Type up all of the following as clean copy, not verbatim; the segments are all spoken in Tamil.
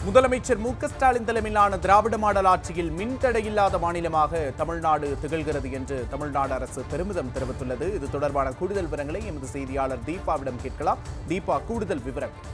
முதலமைச்சர் மு.க.ஸ்டாலின் தலைமையிலான திராவிட மாடல் ஆட்சியில் மின்தடையில்லாத மாநிலமாக தமிழ்நாடு திகழ்கிறது என்று தமிழ்நாடு அரசு பெருமிதம் தெரிவித்துள்ளது. இது தொடர்பான கூடுதல் விவரங்களை எமது செய்தியாளர் தீபாவிடம் கேட்கலாம். தீபா, கூடுதல் விவரங்கள்.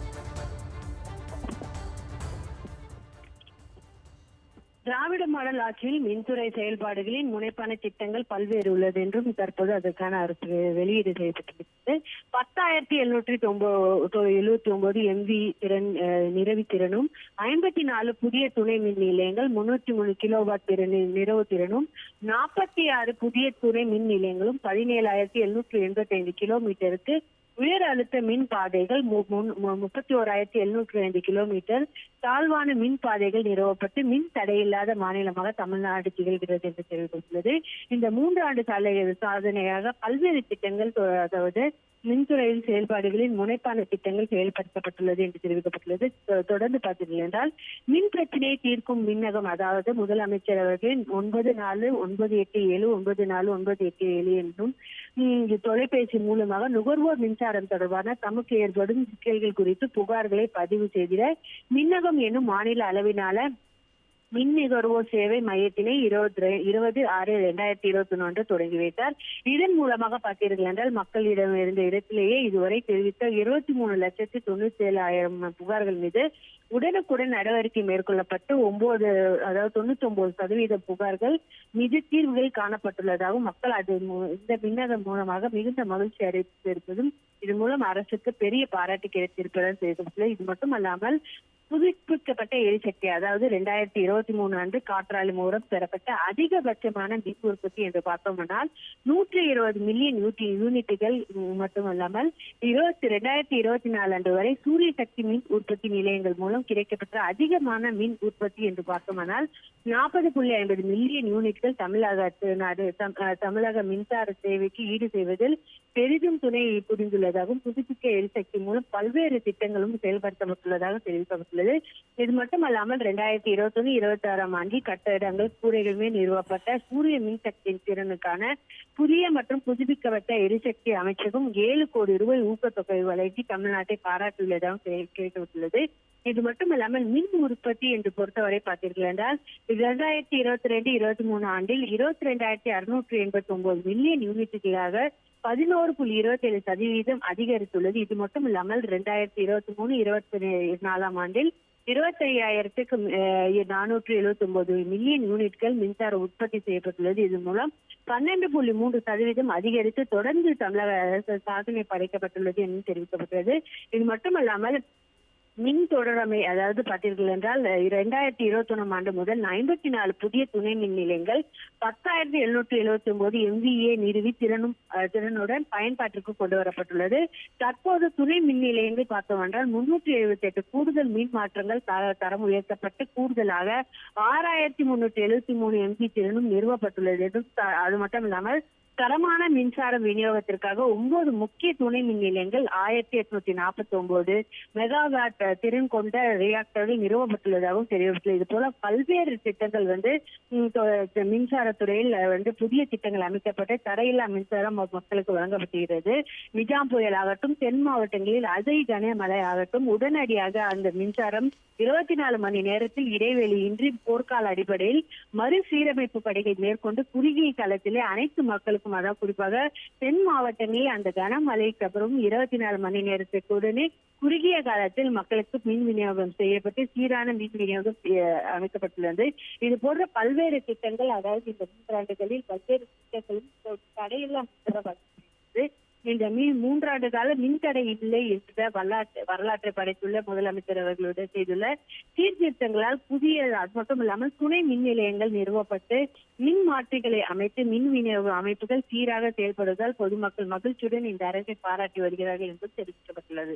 திராவிட மாடல் ஆட்சியில் மின்துறை செயல்பாடுகளின் முனைப்பான திட்டங்கள் பல்வேறு உள்ளது என்றும் தற்போது அதற்கான அரசு வெளியீடு செய்யப்பட்டிருக்கிறது. 10,779 MV திறன் நிறைவு திறனும் 54 புதிய துணை மின் நிலையங்கள் 303 கிலோவாட் நிறைவு திறனும் 46 புதிய துணை மின் நிலையங்களும் 17,785 கிலோமீட்டருக்கு உயர் அழுத்த மின் பாதைகள் 31,705 கிலோமீட்டர் தாழ்வான மின் பாதைகள் நிறுவப்பட்டு மின் தடையில்லாத மாநிலமாக தமிழ்நாடு திகழ்கிறது என்று தெரிவித்துள்ளது. இந்த 3 ஆண்டு சாதனையாக பல்வேறு திட்டங்கள், அதாவது மின்துறையில் செயல்பாடுகளின் முனைப்பான திட்டங்கள் செயல்படுத்தப்பட்டுள்ளது என்று தெரிவிக்கப்பட்டுள்ளது. தொடர்ந்து பார்த்தீர்கள் என்றால் மின் பிரச்சனையை தீர்க்கும் மின்னகம், அதாவது முதலமைச்சர் அவர்களின் 9498794987 என்றும் தொலைபேசி மூலமாக நுகர்வோர் மின்சாரம் தொடர்பான தமக்கு ஏற்படும் சிக்கல்கள் குறித்து புகார்களை பதிவு செய்திட மின்னகம் என்னும் மாநில அளவிலான மின் நுகர்வோர் சேவை மையத்தினை 20/6/2021 தொடங்கி வைத்தார். இதன் மூலமாக பார்த்தீர்கள் என்றால் மக்களிடம் இருந்த இடத்திலேயே இதுவரை தெரிவித்த 23,97,000 புகார்கள் மீது உடனுக்குடன் நடவடிக்கை மேற்கொள்ளப்பட்டு 99% புகார்கள் மீது தீர்வுகள் காணப்பட்டுள்ளதாகவும் மக்கள் இந்த மின்னகம் மூலமாக மிகுந்த மகிழ்ச்சி அடைந்திருப்பதும் இதன் மூலம் அரசுக்கு பெரிய பாராட்டு கிடைத்திருப்பதாக தெரிவித்துள்ளது. இது மட்டுமல்லாமல் புதுப்பிக்கப்பட்ட எரிசக்தி, அதாவது 2023 ஆண்டு காற்றாலை மூலம் பெறப்பட்ட அதிகபட்சமான மின் உற்பத்தி என்று பார்த்தோம்னால் 120 மில்லியன் யூனிட்டுகள் மட்டுமல்லாமல் 2024 ஆண்டு வரை சூரிய சக்தி மின் உற்பத்தி நிலையங்கள் மூலம் கிடைக்கப்பட்ட அதிகமான மின் உற்பத்தி என்று பார்த்தோம்னால் 40.50 மில்லியன் யூனிட்கள் தமிழக மின்சார சேவைக்கு ஈடு செய்வதில் பெரிதும் துணை புரிந்துள்ளதாகவும் புதுப்பிக்க எரிசக்தி மூலம் பல்வேறு திட்டங்களும் செயல்படுத்தப்பட்டுள்ளதாக தெரிவிக்கப்பட்டுள்ளது. இது மட்டுமல்லாமல் 2021-26 ஆண்டில் கட்டடங்கள் கூரைகளுமே நிறுவப்பட்ட சூரிய மின்சக்தி திறனுக்கான புதிய மற்றும் புதுப்பிக்கப்பட்ட எரிசக்தி அமைச்சகம் 7 கோடி ரூபாய் ஊக்கத்தொகை வழங்கி தமிழ்நாட்டை பாராட்டியுள்ளதாக தெரிவிக்கப்பட்டுள்ளது. இது மட்டுமல்லாமல் மின் உற்பத்தி என்று பொறுத்தவரை பார்த்தீர்கள் என்றால் 2022-23 ஆண்டில் 22,689 மில்லியன் யூனிட்டுகளாக 11.27% அதிகரித்துள்ளது. இது மட்டும் இல்லாமல் 2023-24 ஆண்டில் 25,479 மில்லியன் யூனிட்கள் மின்சார உற்பத்தி செய்யப்பட்டுள்ளது. இதன் மூலம் 12.3% அதிகரித்து தொடர்ந்து தமிழக அரசு சாதனை படைக்கப்பட்டுள்ளது என்று தெரிவிக்கப்பட்டுள்ளது. இது மட்டுமல்லாமல் மின் தொடரமை, அதாவது பார்த்தீர்கள் என்றால் 2021 ஆண்டு முதல் 54 புதிய துணை மின் நிலையங்கள் 10,779 MVA நிறுவி திறனுடன் பயன்பாட்டிற்கு கொண்டு வரப்பட்டுள்ளது. தற்போது துணை மின் நிலையங்கள் பார்த்தோம் என்றால் 378 கூடுதல் மின் மாற்றங்கள் தரம் உயர்த்தப்பட்டு கூடுதலாக 6,373 MV திறனும் நிறுவப்பட்டுள்ளது. அது மட்டும் இல்லாமல் தரமான மின்சார விநியோகத்திற்காக 9 முக்கிய துணை மின் நிலையங்கள் 1,849 மெகாவாட் திறன் கொண்ட ரியாக்டர்கள் நிறுவப்பட்டுள்ளதாகவும் தெரிவித்துள்ளது. இது போல பல்வேறு திட்டங்கள் மின்சாரத்துறையில் புதிய திட்டங்கள் அமைக்கப்பட்டு தரையில்லா மின்சாரம் மக்களுக்கு வழங்கப்படுகிறது. நிஜாம் புயல் ஆகட்டும், தென் மாவட்டங்களில் அதி கனமழை ஆகட்டும், உடனடியாக அந்த மின்சாரம் 24 மணி நேரத்தில் இடைவெளியின்றி போர்க்கால அடிப்படையில் மறுசீரமைப்பு பணிகளை மேற்கொண்டு குறுகிய காலத்திலே அனைத்து மக்களுக்கும், அதாவது குறிப்பாக தென் மாவட்டங்களில் அந்த கனமழைக்கு அப்புறம் 24 மணி நேரத்துக்கு உடனே குறுகிய காலத்தில் மக்களுக்கு மின் விநியோகம் செய்யப்பட்டு சீரான மின் விநியோகம் அமைக்கப்பட்டுள்ளது. இது போன்ற பல்வேறு திட்டங்கள், அதாவது இந்த 3 ஆண்டுகளில் பல்வேறு திட்டங்களும் தடையெல்லாம் இந்த 3 ஆண்டு கால மின்தடை இல்லை என்ற வரலாற்றை படைத்துள்ள முதலமைச்சர் அவர்களுடன் செய்துள்ள சீர்திருத்தங்களால் புதிய, அது மட்டும் இல்லாமல் துணை மின் நிலையங்கள் நிறுவப்பட்டு மின் மாற்றிகளை அமைத்து மின் விநியோக அமைப்புகள் சீராக செயல்படுவதால் பொதுமக்கள் மகிழ்ச்சியுடன் இந்த அரசை பாராட்டி வருகிறார்கள் என்று தெரிவிக்கப்பட்டுள்ளது.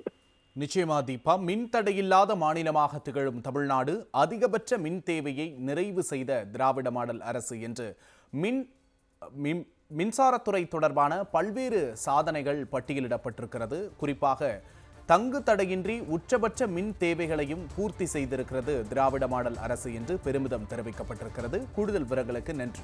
நிச்சயமா தீபா, மின் தடையில்லாத மாநிலமாக திகழும் தமிழ்நாடு அதிகபட்ச மின் தேவையை நிறைவு செய்த திராவிட மாடல் அரசு என்று மின்சாரத்துறை தொடர்பான பல்வேறு சாதனைகள் பட்டியலிடப்பட்டிருக்கிறது. குறிப்பாக தங்கு தடையின்றி உச்சபட்ச மின் தேவைகளையும் பூர்த்தி செய்திருக்கிறது திராவிட மாடல் அரசு என்று பெருமிதம் தெரிவிக்கப்பட்டிருக்கிறது. கூடுதல் விவரங்களுக்கு நன்றி.